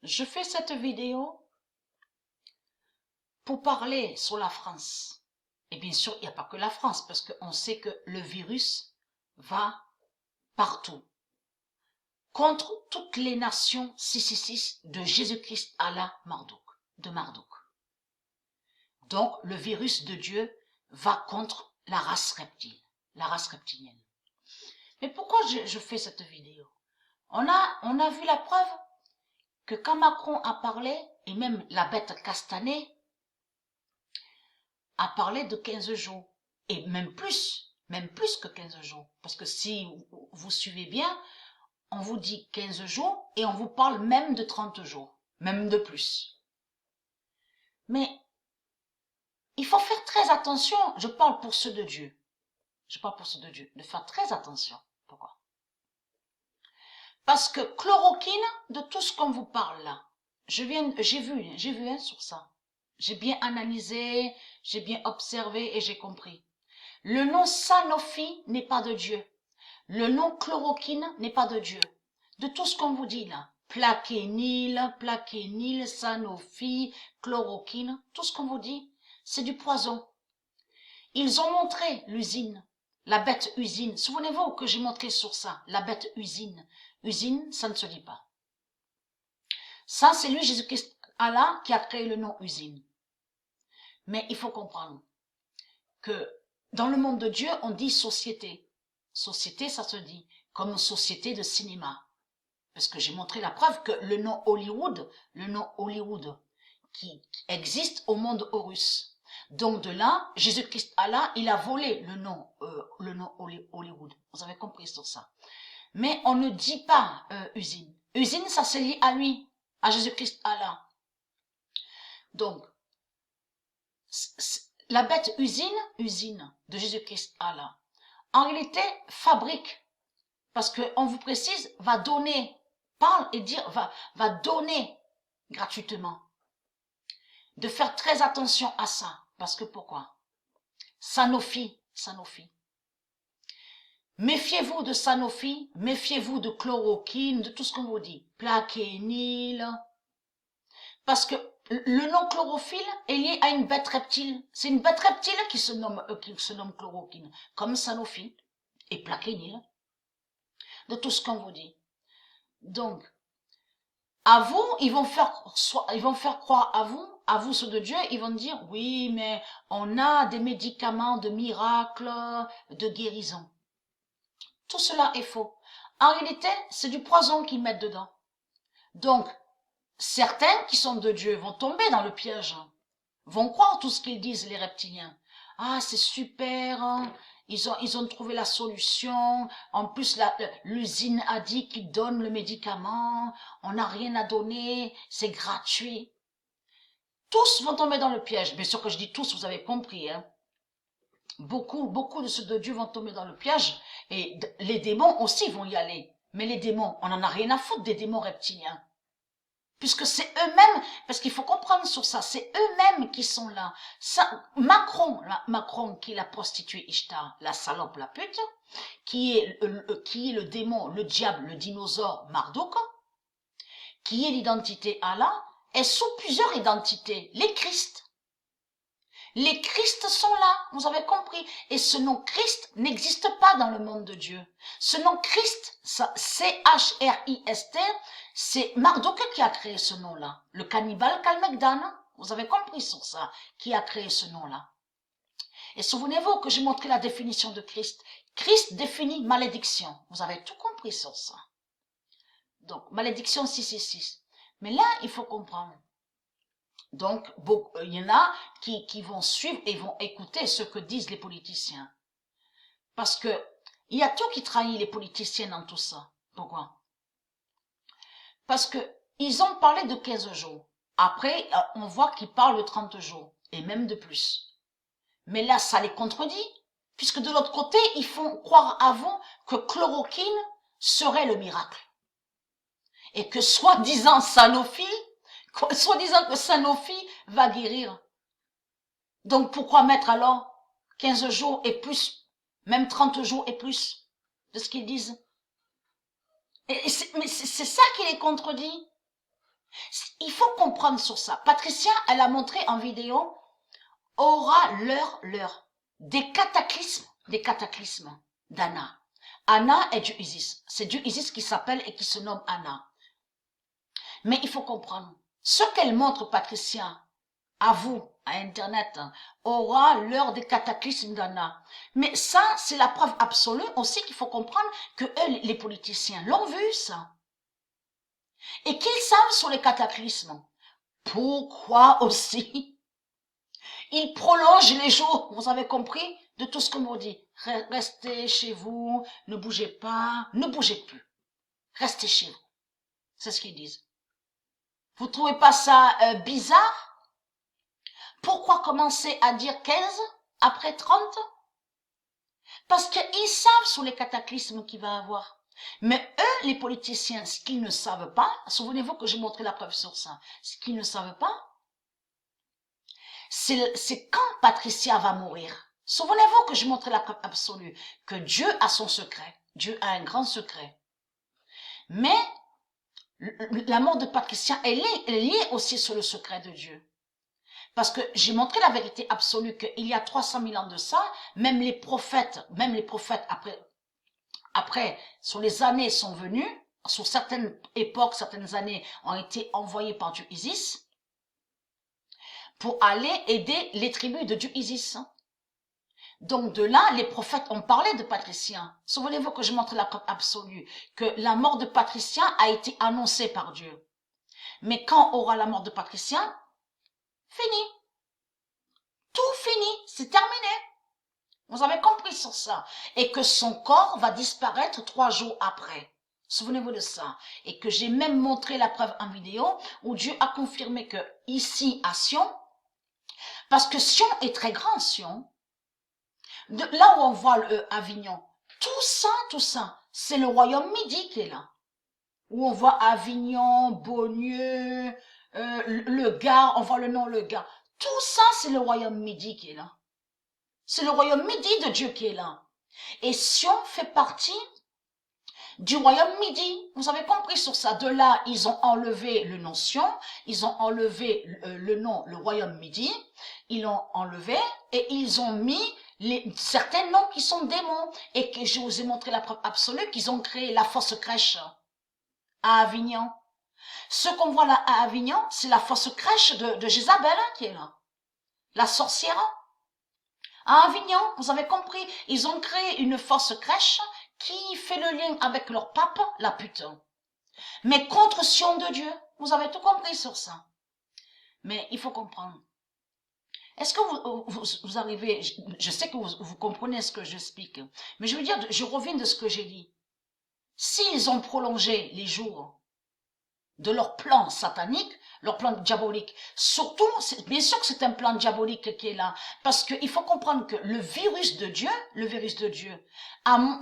Je fais cette vidéo pour parler sur la France. Et bien sûr, il n'y a pas que la France, parce qu'on sait que le virus va partout. Contre toutes les nations 666 de Jésus-Christ Allah Marduk, de Marduk. Donc, le virus de Dieu va contre la race reptilienne. Mais pourquoi je fais cette vidéo? On a vu la preuve que quand Macron a parlé, et même la bête castanée, a parlé de 15 jours, et même plus que 15 jours. Parce que si vous suivez bien, on vous dit 15 jours et on vous parle même de 30 jours, même de plus. Mais il faut faire très attention, je parle pour ceux de Dieu. Je parle pour ceux de Dieu, de faire très attention. Pourquoi? Parce que chloroquine, de tout ce qu'on vous parle là, j'ai vu un sur ça. J'ai bien analysé, j'ai bien observé et j'ai compris. Le nom Sanofi n'est pas de Dieu. Le nom chloroquine n'est pas de Dieu. De tout ce qu'on vous dit là, plaquenil, Sanofi, chloroquine, tout ce qu'on vous dit, c'est du poison. Ils ont montré l'usine, la bête usine. Souvenez-vous que j'ai montré sur ça, la bête usine. Usine, ça ne se dit pas. Ça, c'est lui, Jésus-Christ, Allah, qui a créé le nom usine. Mais il faut comprendre que dans le monde de Dieu, on dit société. Société, ça se dit comme une société de cinéma. Parce que j'ai montré la preuve que le nom Hollywood qui existe au monde Horus. Donc de là, Jésus-Christ Allah, il a volé le nom Hollywood. Vous avez compris sur ça. Mais on ne dit pas usine. Usine, ça se lie à lui, à Jésus-Christ Allah. Donc, la bête usine de Jésus-Christ Allah, en réalité, fabrique, parce qu'on vous précise, va donner, parle et dire, va donner gratuitement. De faire très attention à ça, parce que pourquoi? Sanofi. Méfiez-vous de Sanofi, méfiez-vous de chloroquine, de tout ce qu'on vous dit, plaquenil, parce que le nom chlorophylle est lié à une bête reptile. C'est une bête reptile qui se nomme chloroquine, comme Sanofi et plaquenil, de tout ce qu'on vous dit. Donc, à vous, ils vont faire croire à vous ceux de Dieu, ils vont dire, oui, mais on a des médicaments de miracle, de guérison. Tout cela est faux. En réalité, c'est du poison qu'ils mettent dedans. Donc, certains qui sont de Dieu vont tomber dans le piège, vont croire tout ce qu'ils disent, les reptiliens. Ah, c'est super, hein. Ils ont trouvé la solution. En plus, l'usine a dit qu'ils donnent le médicament. On n'a rien à donner. C'est gratuit. Tous vont tomber dans le piège. Bien sûr que je dis tous, vous avez compris, hein. Beaucoup de ceux de Dieu vont tomber dans le piège. Et les démons aussi vont y aller. Mais les démons, on n'en a rien à foutre des démons reptiliens. Puisque c'est eux-mêmes, parce qu'il faut comprendre sur ça, c'est eux-mêmes qui sont là. Ça, Macron qui est la prostituée Ishtar, la salope, la pute, qui est le démon, le diable, le dinosaure Marduk, qui est l'identité Allah, est sous plusieurs identités. Les Christ. Les Christ sont là, vous avez compris. Et ce nom Christ n'existe pas dans le monde de Dieu. Ce nom Christ, C-H-R-I-S-T, c'est Marduk qui a créé ce nom-là. Le cannibale Kalmegdan, vous avez compris sur ça, qui a créé ce nom-là. Et souvenez-vous que j'ai montré la définition de Christ. Christ définit malédiction. Vous avez tout compris sur ça. Donc, malédiction 666. Mais là, il faut comprendre. Donc, il y en a qui vont suivre et vont écouter ce que disent les politiciens. Parce que il y a tout qui trahit les politiciens dans tout ça. Pourquoi? Parce que ils ont parlé de 15 jours. Après, on voit qu'ils parlent de 30 jours. Et même de plus. Mais là, ça les contredit. Puisque de l'autre côté, ils font croire à vous que chloroquine serait le miracle. Et que soi-disant Sanofi va guérir. Donc pourquoi mettre alors 15 jours et plus, même 30 jours et plus de ce qu'ils disent? Mais c'est ça qui les contredit. Il faut comprendre sur ça. Patricia, elle a montré en vidéo, aura l'heure, des cataclysmes d'Anna. Anna est Dieu Isis. C'est Dieu Isis qui s'appelle et qui se nomme Anna. Mais il faut comprendre, ce qu'elle montre, Patricia, à vous, à Internet, aura l'heure des cataclysmes d'Anna. Mais ça, c'est la preuve absolue aussi qu'il faut comprendre que eux, les politiciens, l'ont vu, ça. Et qu'ils savent sur les cataclysmes. Pourquoi aussi ils prolongent les jours, vous avez compris, de tout ce que l'on dit. Restez chez vous, ne bougez pas, ne bougez plus. Restez chez vous. C'est ce qu'ils disent. Vous trouvez pas ça bizarre? Pourquoi commencer à dire 15 après 30? Parce qu'ils savent sur les cataclysmes qu'il va y avoir. Mais eux, les politiciens, ce qu'ils ne savent pas, souvenez-vous que j'ai montré la preuve sur ça, ce qu'ils ne savent pas, c'est quand Patricia va mourir. Souvenez-vous que je montrais la preuve absolue, que Dieu a son secret. Dieu a un grand secret. Mais la mort de Patricia, elle est liée aussi sur le secret de Dieu. Parce que j'ai montré la vérité absolue qu'il y a 300 000 ans de ça, même les prophètes après, sur les années sont venus, sur certaines époques, certaines années ont été envoyées par Dieu Isis, pour aller aider les tribus de Dieu Isis. Donc de là, les prophètes ont parlé de Patricia. Souvenez-vous que je montre la preuve absolue, que la mort de Patricia a été annoncée par Dieu. Mais quand aura la mort de Patricia, fini. Tout fini, c'est terminé. Vous avez compris sur ça. Et que son corps va disparaître 3 jours après. Souvenez-vous de ça. Et que j'ai même montré la preuve en vidéo où Dieu a confirmé que ici à Sion, parce que Sion est très grand, Sion, là où on voit Avignon, tout ça, c'est le royaume midi qui est là. Où on voit Avignon, Beaulieu, le Gard, on voit le nom le Gard. Tout ça, c'est le royaume midi qui est là. C'est le royaume midi de Dieu qui est là. Et Sion fait partie du royaume midi. Vous avez compris sur ça. De là, ils ont enlevé le nom Sion, ils ont enlevé le nom le royaume midi, ils l'ont enlevé et ils ont mis certains noms qui sont démons et que je vous ai montré la preuve absolue qu'ils ont créé la fausse crèche à Avignon. Ce qu'on voit là à Avignon, c'est la fausse crèche de Jézabel qui est là. La sorcière. À Avignon, vous avez compris, ils ont créé une fausse crèche qui fait le lien avec leur pape, la pute. Mais contre Sion de Dieu. Vous avez tout compris sur ça. Mais il faut comprendre. Est-ce que vous arrivez, je sais que vous comprenez ce que j'explique, mais je veux dire, je reviens de ce que j'ai dit. S'ils ont prolongé les jours de leur plan satanique, leur plan diabolique, surtout, bien sûr que c'est un plan diabolique qui est là, parce qu'il faut comprendre que le virus de Dieu,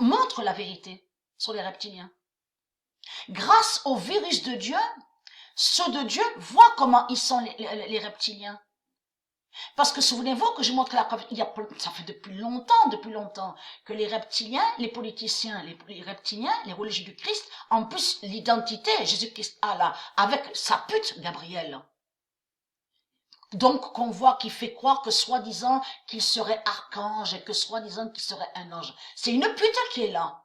montre la vérité sur les reptiliens. Grâce au virus de Dieu, ceux de Dieu voient comment ils sont les reptiliens. Parce que souvenez-vous que je montre la preuve, ça fait depuis longtemps, que les reptiliens, les politiciens, les reptiliens, les religieux du Christ, en plus l'identité Jésus-Christ a là, avec sa pute Gabriel. Donc qu'on voit qu'il fait croire que soi-disant qu'il serait archange et que soi-disant qu'il serait un ange. C'est une pute qui est là.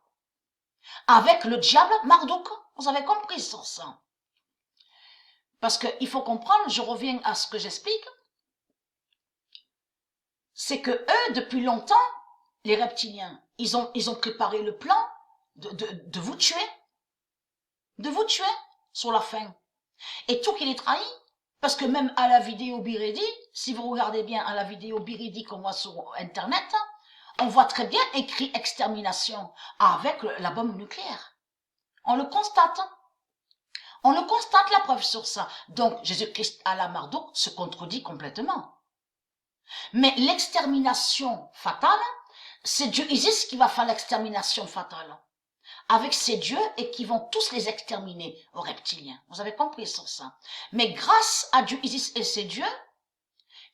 Avec le diable Marduk. Vous avez compris sur ça. Parce qu'il faut comprendre, je reviens à ce que j'explique, c'est que eux, depuis longtemps, les reptiliens, ils ont préparé le plan de vous tuer. De vous tuer sur la fin. Et tout qu'il est trahi. Parce que même à la vidéo Biridi, si vous regardez bien à la vidéo Biridi qu'on voit sur Internet, on voit très bien écrit extermination avec la bombe nucléaire. On le constate. On le constate la preuve sur ça. Donc Jésus-Christ à la Marduk se contredit complètement. Mais l'extermination fatale, c'est Dieu Isis qui va faire l'extermination fatale. Avec ces dieux et qui vont tous les exterminer aux reptiliens. Vous avez compris sur ça. Mais grâce à Dieu Isis et ses dieux,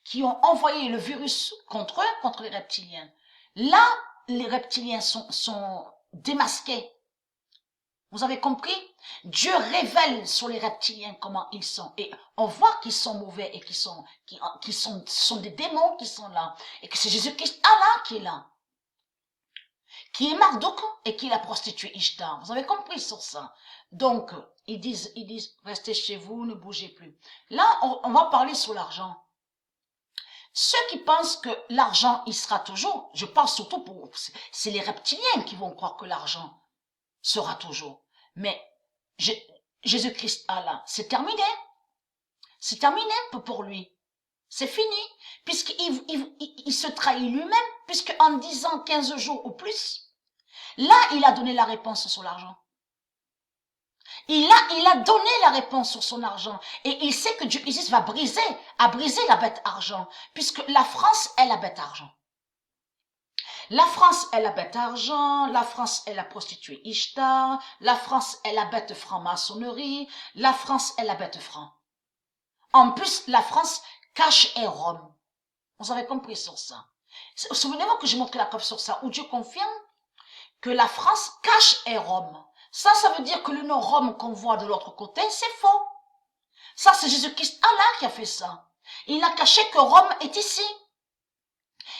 qui ont envoyé le virus contre eux, contre les reptiliens, là, les reptiliens sont démasqués. Vous avez compris? Dieu révèle sur les reptiliens comment ils sont. Et on voit qu'ils sont mauvais et sont des démons qui sont là. Et que c'est Jésus-Christ Allah qui est là. Qui est Marduk et qui est la prostituée Ishtar. Vous avez compris sur ça? Donc, ils disent, restez chez vous, ne bougez plus. Là, on va parler sur l'argent. Ceux qui pensent que l'argent, il sera toujours, je parle surtout c'est les reptiliens qui vont croire que l'argent sera toujours. Mais Jésus-Christ Allah, c'est terminé. C'est terminé pour lui. C'est fini. Puisqu'il se trahit lui-même, puisque en 10 ans, 15 jours ou plus, là, il a donné la réponse sur l'argent. Il a donné la réponse sur son argent. Et il sait que Dieu Isis va briser la bête argent. Puisque la France est la bête argent. La France est la bête argent, la France est la prostituée Ishtar, la France est la bête franc-maçonnerie, la France est la bête franc. En plus, la France cache et Rome. Vous avez compris sur ça. Souvenez-vous que j'ai montré la preuve sur ça, où Dieu confirme que la France cache et Rome. Ça veut dire que le nom Rome qu'on voit de l'autre côté, c'est faux. Ça, c'est Jésus-Christ Allah qui a fait ça. Il a caché que Rome est ici.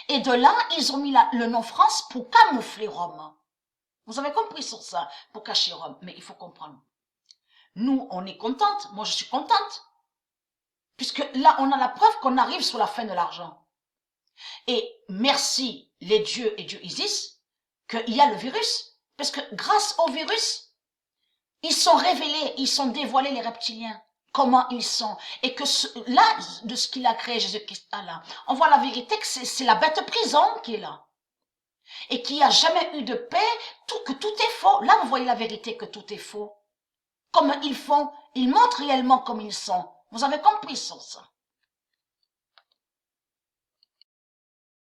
Et de là, ils ont mis le nom France pour camoufler Rome. Vous avez compris sur ça, pour cacher Rome. Mais il faut comprendre. Nous, on est contente. Moi, je suis contente. Puisque là, on a la preuve qu'on arrive sur la fin de l'argent. Et merci les dieux et Dieu Isis qu'il y a le virus. Parce que grâce au virus, ils sont révélés, ils sont dévoilés les reptiliens. Comment ils sont. Et que là, de ce qu'il a créé, Jésus-Christ Allah, on voit la vérité que c'est la bête prison qui est là. Et qu'il n'y a jamais eu de paix, que tout est faux. Là, vous voyez la vérité que tout est faux. Comme ils font, ils montrent réellement comme ils sont. Vous avez compris sur ça.